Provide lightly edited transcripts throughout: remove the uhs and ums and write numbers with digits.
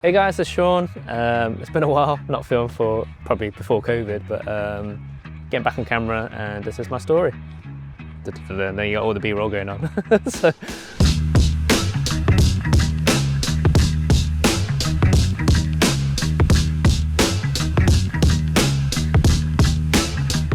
Hey guys, it's Sean. It's been a while, not filmed for probably before COVID, but getting back on camera and this is my story. Then you got all the B-roll going on. So.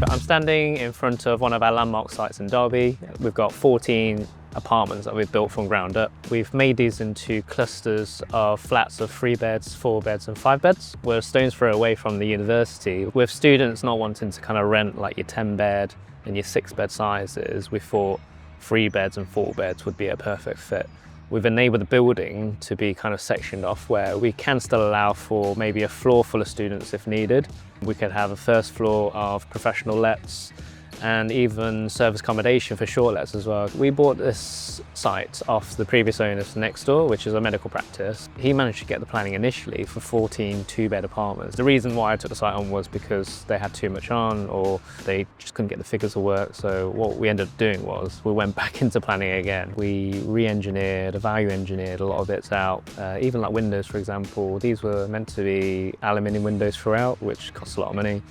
I'm standing in front of one of our landmark sites in Derby. We've got 14 apartments that we've built from ground up. We've made these into clusters of flats of 3 beds, 4 beds and 5 beds. We're a stone's throw away from the university. With students not wanting to kind of rent like your 10 bed and your 6 bed sizes, we thought 3 beds and 4 beds would be a perfect fit. We've enabled the building to be kind of sectioned off where we can still allow for maybe a floor full of students if needed. We could have a first floor of professional lets and even service accommodation for short lets as well. We bought this site off the previous owners next door, which is a medical practice. He managed to get the planning initially for 14 2-bed apartments. The reason why I took the site on was because they had too much on or they just couldn't get the figures to work. So what we ended up doing was we went back into planning again. We re-engineered, value engineered a lot of bits out. Even like windows, for example, these were meant to be aluminium windows throughout, which costs a lot of money.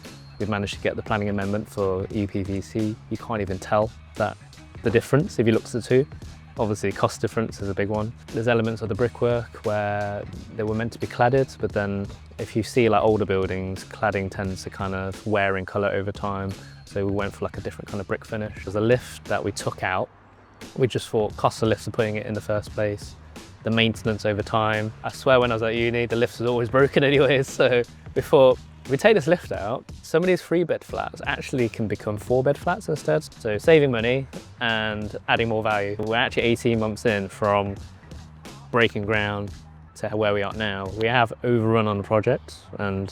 We've managed to get the planning amendment for UPVC. You can't even tell that the difference if you look at the two. Obviously, cost difference is a big one. There's elements of the brickwork where they were meant to be cladded, but then if you see like older buildings, cladding tends to kind of wear in colour over time. So we went for like a different kind of brick finish. There's a lift that we took out. We just thought cost of lifts of putting it in the first place. The maintenance over time. I swear when I was at uni, the lift was always broken anyways. So we thought, we take this lift out, some of these 3-bed flats actually can become 4-bed flats instead. So saving money and adding more value. We're actually 18 months in from breaking ground to where we are now. We have overrun on the project and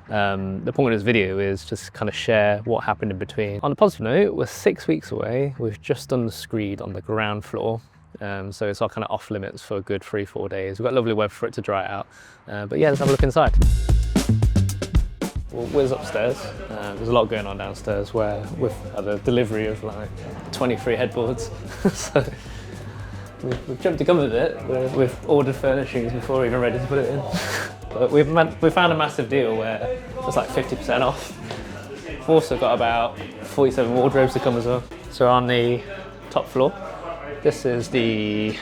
the point of this video is just kind of share what happened in between. On a positive note, we're 6 weeks away. We've just done the screed on the ground floor. So it's our kind of off limits for a good 3-4 days. We've got lovely weather for it to dry out. But yeah, let's have a look inside. Well, Wiz upstairs. There's a lot going on downstairs where we've had a delivery of like 23 headboards. So we've jumped the gun a bit. We've ordered furnishings before we're even ready to put it in. But we found a massive deal where it's like 50% off. We've also got about 47 wardrobes to come as well. So on the top floor, this is the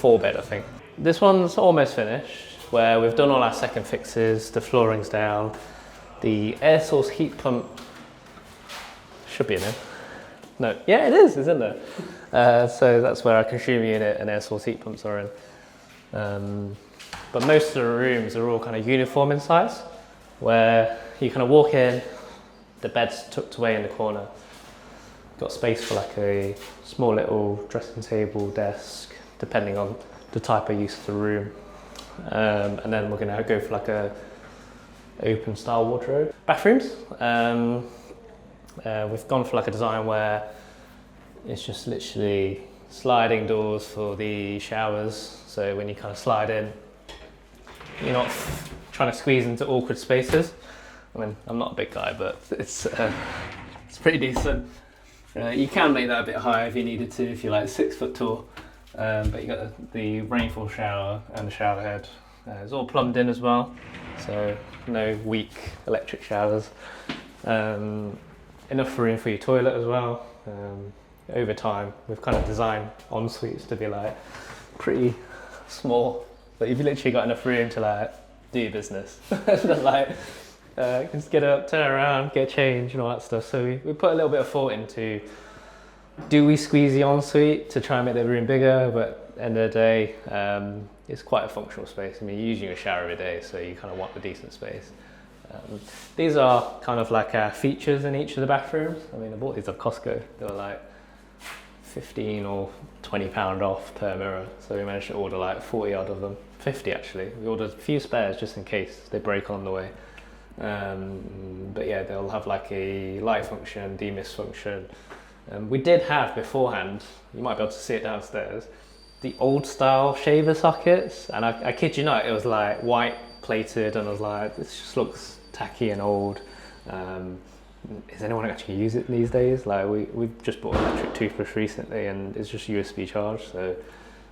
4-bed, I think. This one's almost finished, where we've done all our second fixes, the flooring's down. The air source heat pump should be in there. No, yeah, it is, isn't there? So that's where our consumer unit and air source heat pumps are in. But most of the rooms are all kind of uniform in size, where you kind of walk in, the bed's tucked away in the corner. Got space for like a small little dressing table, desk, depending on the type of use of the room. And then we're gonna go for like a open style wardrobe. Bathrooms, we've gone for like a design where it's just literally sliding doors for the showers. So when you kind of slide in, you're not trying to squeeze into awkward spaces. I mean, I'm not a big guy, but it's pretty decent. You can make that a bit higher if you needed to, if you're like 6 foot tall. But you got the rainfall shower and the shower head. It's all plumbed in as well, so no weak electric showers. Enough room for your toilet as well. Over time, we've kind of designed en-suites to be like pretty small, but you've literally got enough room to like do your business. Like just get up, turn around, get change and all that stuff. So we put a little bit of thought into, do we squeeze the ensuite to try and make the room bigger? But at the end of the day, it's quite a functional space. I mean, you're using a shower every day, so you kind of want a decent space. These are kind of like features in each of the bathrooms. I mean, I bought these at Costco. They were like 15 or 20 pound off per mirror. So we managed to order like 40 odd of them. 50 actually. We ordered a few spares just in case they break on the way. But yeah, they'll have like a light function, demist function. We did have beforehand, you might be able to see it downstairs, the old style shaver sockets, and I kid you not, it was like white plated and I was like, this just looks tacky and old. Is anyone actually use it these days? Like we've just bought an electric toothbrush recently and it's just USB charged, so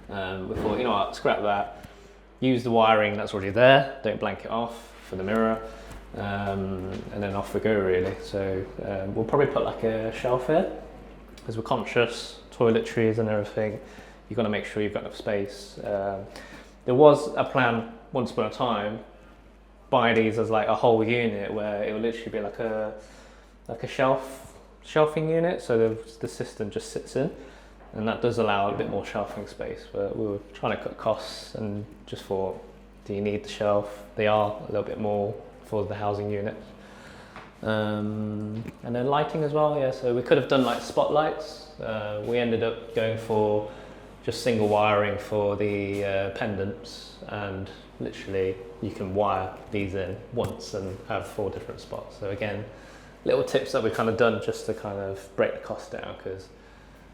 we thought, you know what, scrap that. use the wiring that's already there, don't blank it off for the mirror, and then off we go really. So we'll probably put like a shelf here, because we're conscious, toiletries and everything, you've got to make sure you've got enough space. There was a plan once upon a time, buy these as like a whole unit where it will literally be like a shelving unit, so the system just sits in, and that does allow a bit more shelving space, but we were trying to cut costs and just thought, do you need the shelf? They are a little bit more for the housing units. And then lighting as well, yeah, so we could have done like spotlights. We ended up going for just single wiring for the pendants, and literally you can wire these in once and have 4 different spots. So again, little tips that we've kind of done just to kind of break the cost down, because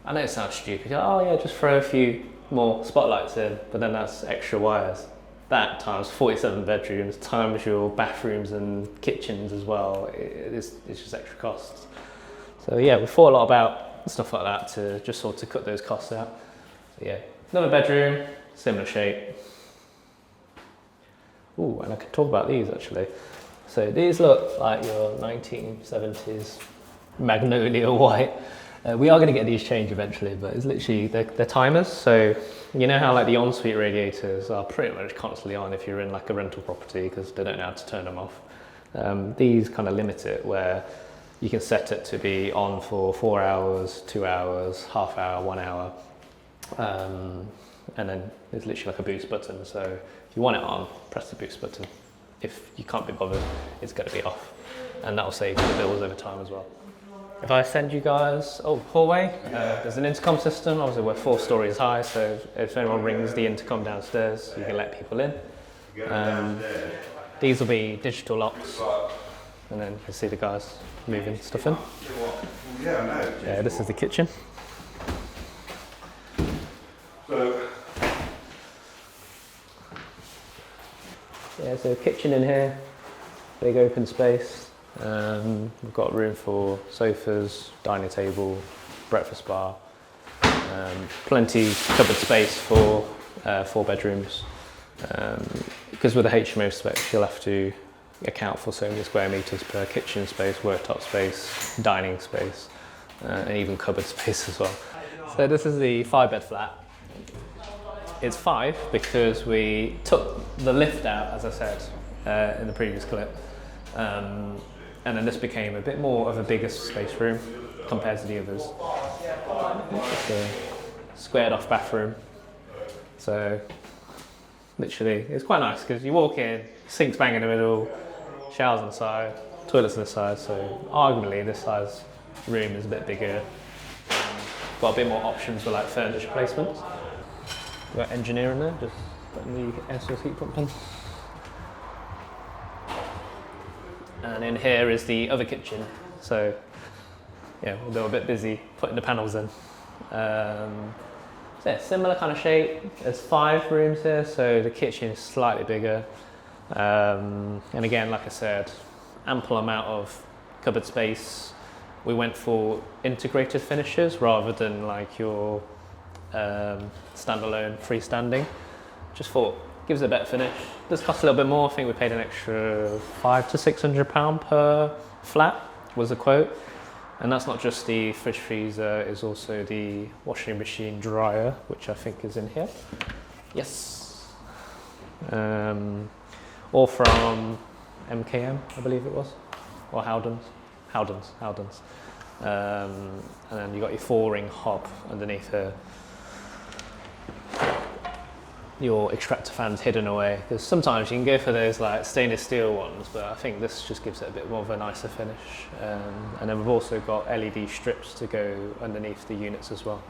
I know it sounds stupid, oh yeah, just throw a few more spotlights in, but then that's extra wires. That times 47 bedrooms, times your bathrooms and kitchens as well, it's just extra costs. So yeah, we thought a lot about stuff like that to just sort of cut those costs out. So yeah, another bedroom, similar shape. Ooh, and I can talk about these actually. So these look like your 1970s magnolia white. We are going to get these changed eventually, but it's literally, they're timers. So you know how like the ensuite radiators are pretty much constantly on if you're in like a rental property, because they don't know how to turn them off. These kind of limit it, where you can set it to be on for 4 hours, 2 hours, half hour, 1 hour. And then there's literally like a boost button. So if you want it on, press the boost button. If you can't be bothered, it's going to be off. And that'll save you the bills over time as well. If I send you guys, hallway, there's an intercom system. Obviously we're 4 stories high, so if anyone rings the intercom downstairs, you can let people in. These will be digital locks, and then you can see the guys moving stuff in. Yeah, this is the kitchen. Yeah, so kitchen in here, big open space. We've got room for sofas, dining table, breakfast bar, plenty cupboard space for 4 bedrooms. Because with the HMO specs, you'll have to account for so many square meters per kitchen space, worktop space, dining space, and even cupboard space as well. So this is the 5-bed flat. It's 5 because we took the lift out, as I said in the previous clip. And then this became a bit more of a bigger space room compared to the others. It's a squared off bathroom. So literally, it's quite nice because you walk in, sink's bang in the middle, showers on the side, toilets on the side. So arguably this size room is a bit bigger. Got a bit more options for like furniture placements. We've got engineer in there, just putting the air source heat pump in. And in here is the other kitchen. So yeah, they were a bit busy putting the panels in. So yeah, similar kind of shape. There's 5 rooms here, so the kitchen is slightly bigger. And again, like I said, ample amount of cupboard space. We went for integrated finishes rather than like your standalone freestanding. Just thought, gives it a better finish. Does cost a little bit more. I think we paid an extra £500 to £600 per flat was the quote. And that's not just the fridge freezer, it's also the washing machine dryer, which I think is in here. Yes. All from MKM, I believe it was, or Howdens. And then you got your 4-ring hob underneath here. Your extractor fans hidden away, because sometimes you can go for those like stainless steel ones, but I think this just gives it a bit more of a nicer finish. And then we've also got LED strips to go underneath the units as well.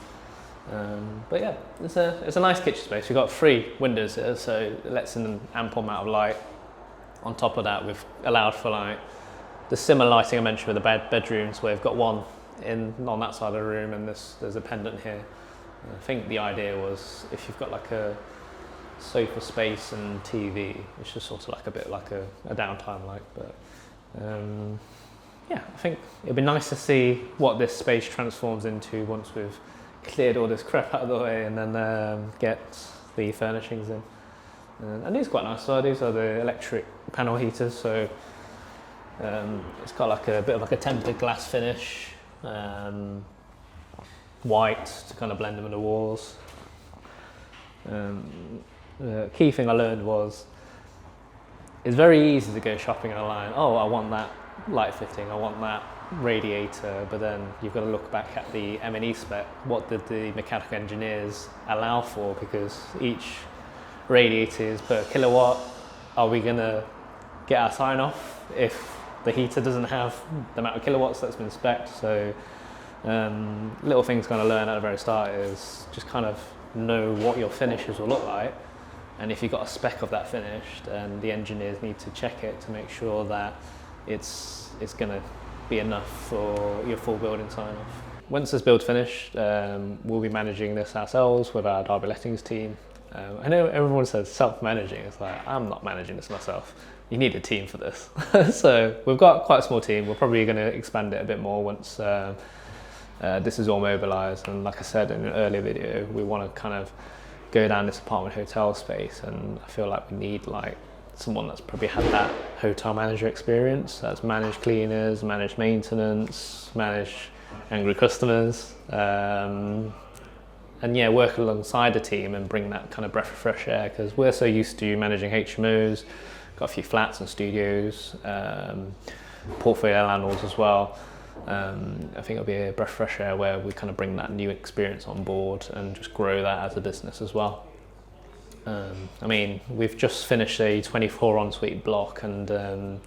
But yeah, it's a nice kitchen space. We've got 3 windows here, so it lets in an ample amount of light. On top of that, we've allowed for like the similar lighting I mentioned with the bedrooms, where we've got one on that side of the room, and there's a pendant here. And I think the idea was if you've got like a sofa space and TV, it's just sort of like a bit like a downtime light. But yeah, I think it'd be nice to see what this space transforms into once we've cleared all this crap out of the way and then get the furnishings in. And these are quite nice. So these are the electric panel heaters. So it's got like a bit of like a tempered glass finish, white to kind of blend them with the walls. The key thing I learned was it's very easy to go shopping online. Oh, I want that light fitting, I want that radiator, but then you've got to look back at the M&E spec. What did the mechanical engineers allow for? Because each radiator is per kilowatt. Are we going to get our sign off if the heater doesn't have the amount of kilowatts that's been spec'd? So little things kind of learn at the very start is just kind of know what your finishes will look like, and if you've got a spec of that finished, and the engineers need to check it to make sure that it's going to be enough for your full building sign off. Once this build's finished, we'll be managing this ourselves with our Derby Lettings team. I know everyone says self-managing. It's like, I'm not managing this myself. You need a team for this. So we've got quite a small team. We're probably going to expand it a bit more once this is all mobilised. And like I said in an earlier video, we want to kind of go down this apartment hotel space, and I feel like we need like someone that's probably had that hotel manager experience, that's managed cleaners, managed maintenance, managed angry customers, and yeah, work alongside the team and bring that kind of breath of fresh air, because we're so used to managing HMOs, got a few flats and studios, portfolio landlords as well. I think it'll be a breath of fresh air where we kind of bring that new experience on board and just grow that as a business as well. I mean, we've just finished a 24 ensuite block, and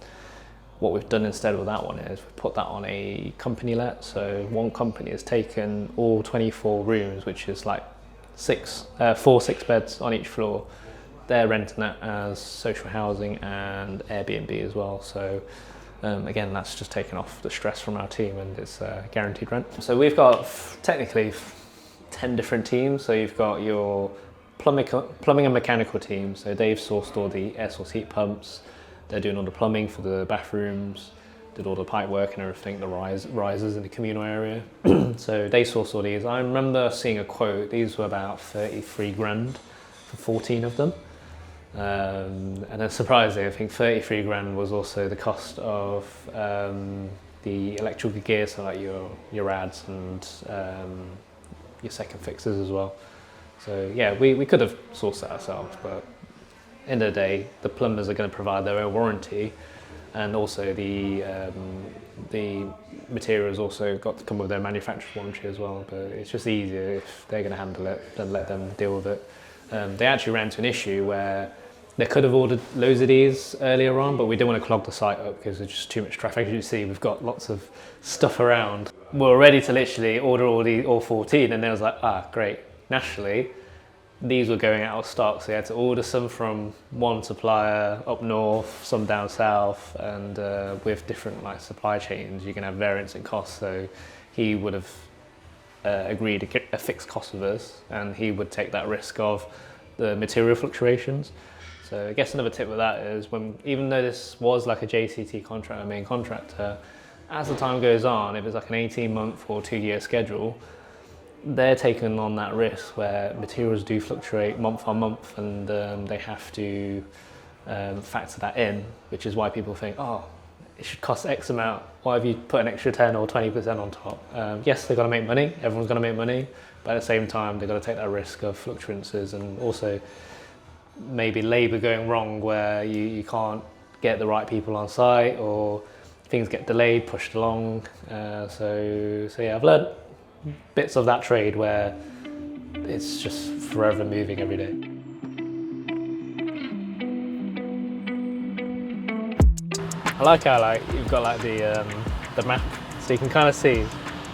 what we've done instead of that one is we've put that on a company let. So one company has taken all 24 rooms, which is like 4 6 beds on each floor. They're renting that as social housing and Airbnb as well. So again, that's just taken off the stress from our team, and it's guaranteed rent. So we've got technically 10 different teams. So you've got your plumbing and mechanical team. So they've sourced all the air source heat pumps. They're doing all the plumbing for the bathrooms, did all the pipe work and everything, the risers in the communal area. So they sourced all these. I remember seeing a quote. These were about 33 grand for 14 of them. And then surprisingly, I think 33 grand was also the cost of the electrical gear, so like your rads and your second fixes as well. So yeah, we could have sourced that ourselves, but end of the day, the plumbers are going to provide their own warranty, and also the materials also got to come with their manufacturer's warranty as well. But it's just easier if they're going to handle it, then let them deal with it. They actually ran into an issue where they could have ordered loads of these earlier on, but we didn't want to clog the site up because there's just too much traffic. As you see, we've got lots of stuff around. We were ready to literally order all 14, and then I was like, great. Nationally, these were going out of stock, so you had to order some from one supplier up north, some down south, and with different like supply chains, you can have variance in costs. So he would have agreed to get a fixed cost with us, and he would take that risk of the material fluctuations. So I guess another tip with that is, even though this was like a JCT contract, a main contractor, as the time goes on, if it's like an 18-month or 2-year schedule, they're taking on that risk where materials do fluctuate month on month, and they have to factor that in, which is why people think, it should cost X amount. Why have you put an extra 10 or 20% on top? Yes, they've got to make money. Everyone's got to make money, but at the same time, they've got to take that risk of fluctuances, and also maybe labour going wrong where you can't get the right people on site, or things get delayed, pushed along. So yeah, I've learned bits of that trade where it's just forever moving every day. I like how you've got like the map, so you can kind of see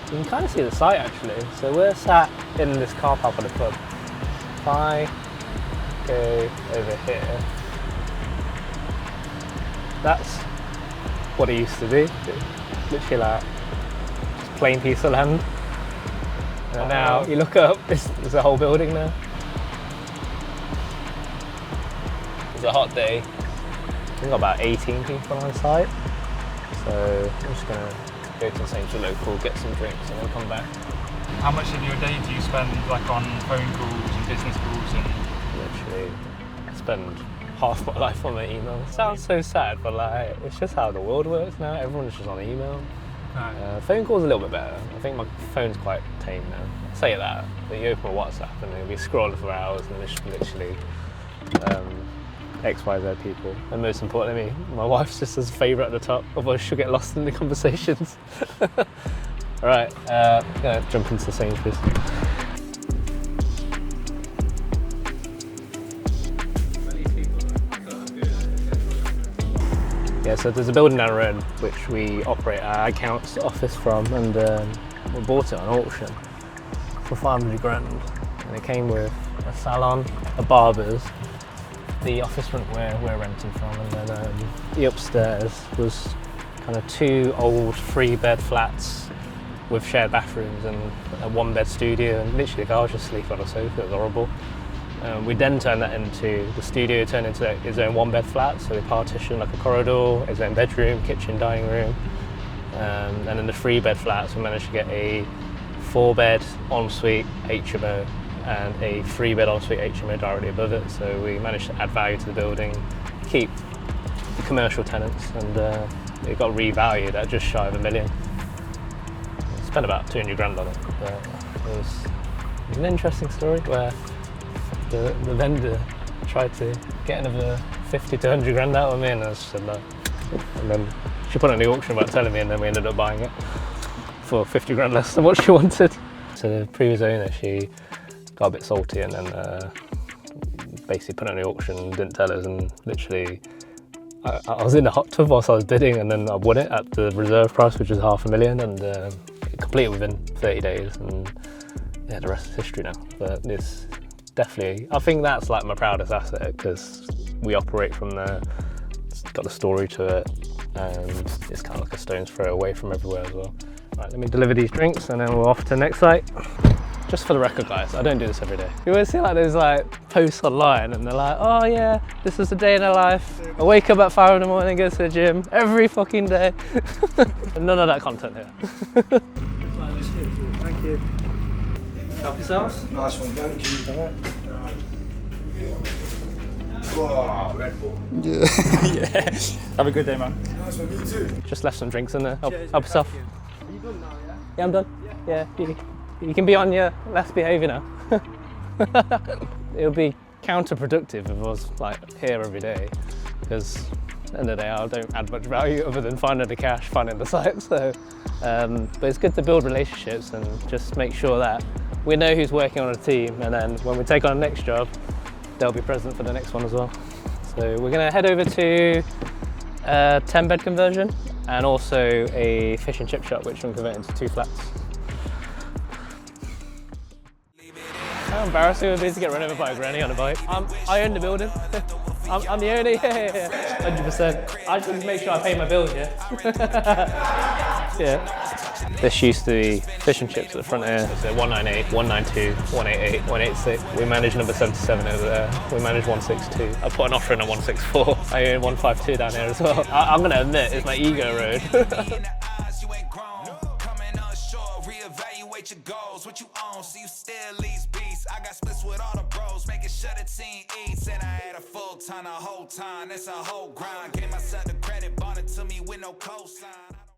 the site actually. So we're sat in this car park of the club. If I go over here, that's what it used to be. Literally like just plain piece of land. And now you look up, there's a whole building now. It's a hot day. We've got about 18 people on site. So I'm just gonna go to the Central Local, get some drinks, and then come back. How much of your day do you spend like on phone calls and business calls and? Literally, it's spend half my life on my email. It sounds so sad, but like it's just how the world works now. Everyone's just on email. Phone calls a little bit better. I think my phone's quite tame now. I say that, but you open my WhatsApp and you'll be scrolling for hours and it's literally XYZ people. And most importantly, my wife's just as favourite at the top, otherwise she'll get lost in the conversations. Alright, gonna jump into Sainsbury's. Yeah, so there's a building down the road which we operate our accounts office from, and we bought it on auction for 500 grand. And it came with a salon, a barber's, the office front where we're renting from, and then the upstairs was kind of 2 old 3-bed flats with shared bathrooms and a 1-bed studio, and literally the guy was just sleeping on a sofa. It was horrible. We then turned that into, the studio turned into its own 1-bed flat, so we partitioned like a corridor, its own bedroom, kitchen, dining room. And in the 3-bed flats we managed to get a 4-bed ensuite HMO and a 3-bed ensuite HMO directly above it, so we managed to add value to the building, keep the commercial tenants, and it got revalued at just shy of $1 million. Spent about 200 grand on it, but it was an interesting story where the vendor tried to get another 50 to 100 grand out of me, and I just said no. And then she put it on the auction without telling me, and then we ended up buying it for 50 grand less than what she wanted. So the previous owner, she got a bit salty and then basically put it on the auction and didn't tell us, and literally I was in the hot tub whilst I was bidding, and then I won it at the reserve price, which was $500,000, and it completed within 30 days, and yeah, the rest is history now. But it's definitely, I think that's like my proudest asset, because we operate from there, it's got a story to it, and it's kind of like a stone's throw away from everywhere as well. Right, let me deliver these drinks and then we're off to the next site. Just for the record, guys, I don't do this every day. You always see like those like posts online and they're like, oh yeah, this is a day in a life. I wake up at 5 in the morning, go to the gym every fucking day. None of that content here. Thank you. Help yourselves. Nice one, thank you. Oh, Red Bull. Yeah. Yeah. Have a good day, man. Nice one, you too. Just left some drinks in there. Help yourself. Are you done now, yeah? Yeah, I'm done. Yeah, you can be on your last behaviour now. It would be counterproductive if I was like here every day, because at the end of the day I don't add much value other than finding the cash, finding the site. So, but it's good to build relationships and just make sure that we know who's working on a team, and then when we take on the next job, they'll be present for the next one as well. So we're going to head over to a 10-bed conversion and also a fish and chip shop, which I'm converting to 2 flats. How embarrassing it would be to get run over by a granny on a bike. I own the building. I'm the owner, yeah. 100%. I just need to make sure I pay my bills, yeah. Yeah. This used to be fish and chips at the front here. So 198, 192, 188, 186. We manage number 77 over there. We manage 162. I put an offer in at 164. I own 152 down here as well. I'm gonna admit, it's my ego road. Your goals, what you own, so you still lease beats. I got splits with all the bros, making sure the team eats. And I had a full time the whole time, that's a whole grind. Gave myself the credit, bought it to me with no cosign.